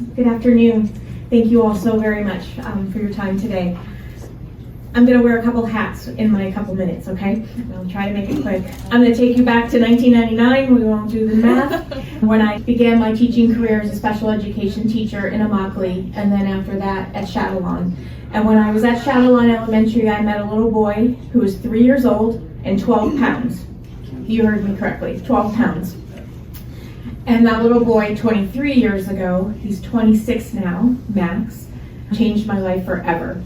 Good afternoon. Thank you all so very much for your time today. I'm going to wear a couple hats in my couple minutes, okay? I'll try to make it quick. I'm going to take you back to 1999. We won't do the math. When I began my teaching career as a special education teacher in Immokalee, and then after that at Chatillon. And when I was at Chatillon Elementary, I met a little boy who was 3 years old and 12 pounds. You heard me correctly, 12 pounds. And that little boy, 23 years ago, he's 26 now, Max, changed my life forever.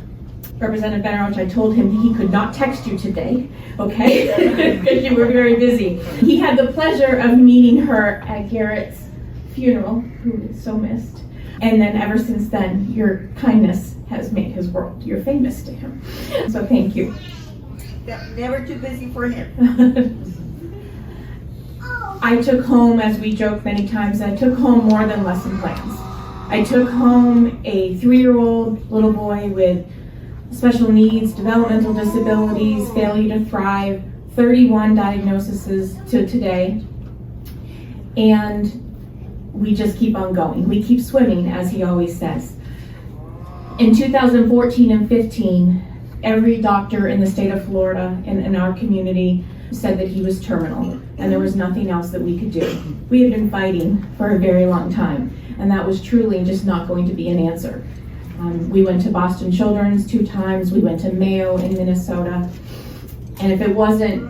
Representative Benarich, I told him he could not text you today, okay? Because you were very busy. He had the pleasure of meeting her at Garrett's funeral, who is so missed. And then ever since then, your kindness has made his world. You're famous to him. So thank you. Never too busy for him. I took home, as we joke many times, I took home more than lesson plans. I took home a 3-year-old little boy with special needs, developmental disabilities, failure to thrive, 31 diagnoses to today. And we just keep on going. We keep swimming, as he always says. In 2014 and 15, every doctor in the state of Florida and in our community said that he was terminal, and there was nothing else that we could do. We had been fighting for a very long time, and that was truly just not going to be an answer. We went to Boston Children's 2 times, we went to Mayo in Minnesota, and if it wasn't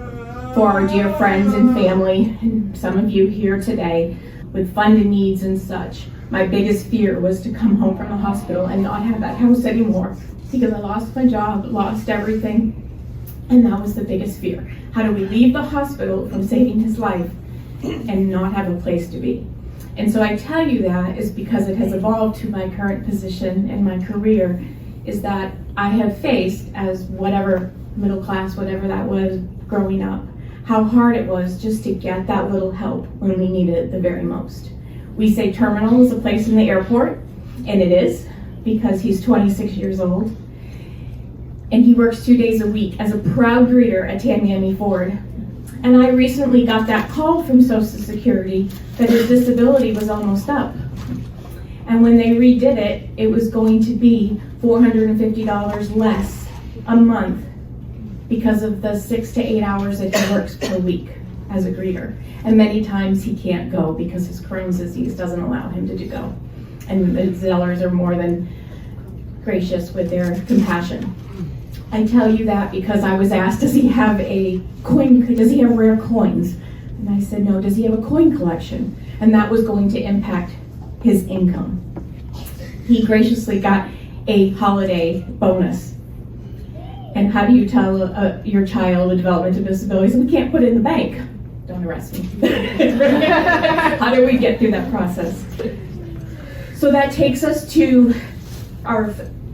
for our dear friends and family, and some of you here today, with funded needs and such, my biggest fear was to come home from the hospital and not have that house anymore, because I lost my job, lost everything, and that was the biggest fear. How do we leave the hospital from saving his life and not have a place to be? And so I tell you that is because it has evolved to my current position and my career, is that I have faced, as whatever middle class, whatever that was growing up, how hard it was just to get that little help when we needed it the very most. We say terminal is a place in the airport, and it is, because he's 26 years old. And he works 2 days a week as a proud greeter at NAMI Ford. And I recently got that call from Social Security that his disability was almost up. And when they redid it, it was going to be $450 less a month because of the 6 to 8 hours that he works per week as a greeter. And many times he can't go because his Crohn's disease doesn't allow him to go. And the Zellers are more than gracious with their compassion. I tell you that because I was asked, does he have a coin, does he have rare coins? And I said, no, does he have a coin collection? And that was going to impact his income. He graciously got a holiday bonus. And how do you tell your child with developmental disabilities, we can't put it in the bank? Don't arrest me. How do we get through that process? So that takes us to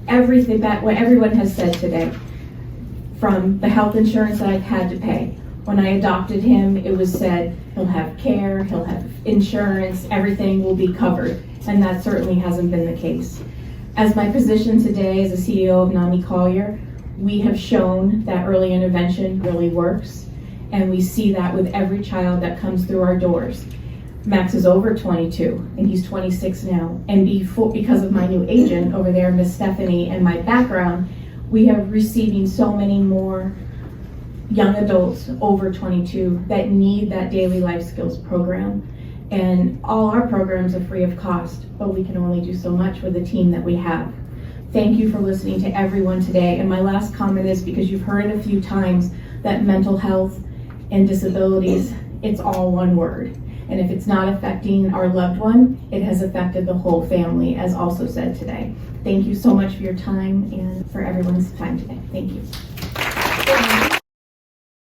everything that what everyone has said today, from the health insurance that I've had to pay. When I adopted him, it was said he'll have care, he'll have insurance, everything will be covered, and that certainly hasn't been the case. As my position today as a CEO of NAMI Collier, we have shown that early intervention really works, and we see that with every child that comes through our doors. Max is over 22, and he's 26 now. And because of my new agent over there, Miss Stephanie, and my background, we have receiving so many more young adults over 22 that need that daily life skills program. And all our programs are free of cost, but we can only do so much with the team that we have. Thank you for listening to everyone today. And my last comment is, because you've heard it a few times, that mental health and disabilities, it's all one word. And if it's not affecting our loved one, it has affected the whole family, as also said today. Thank you so much for your time and for everyone's time today. Thank you.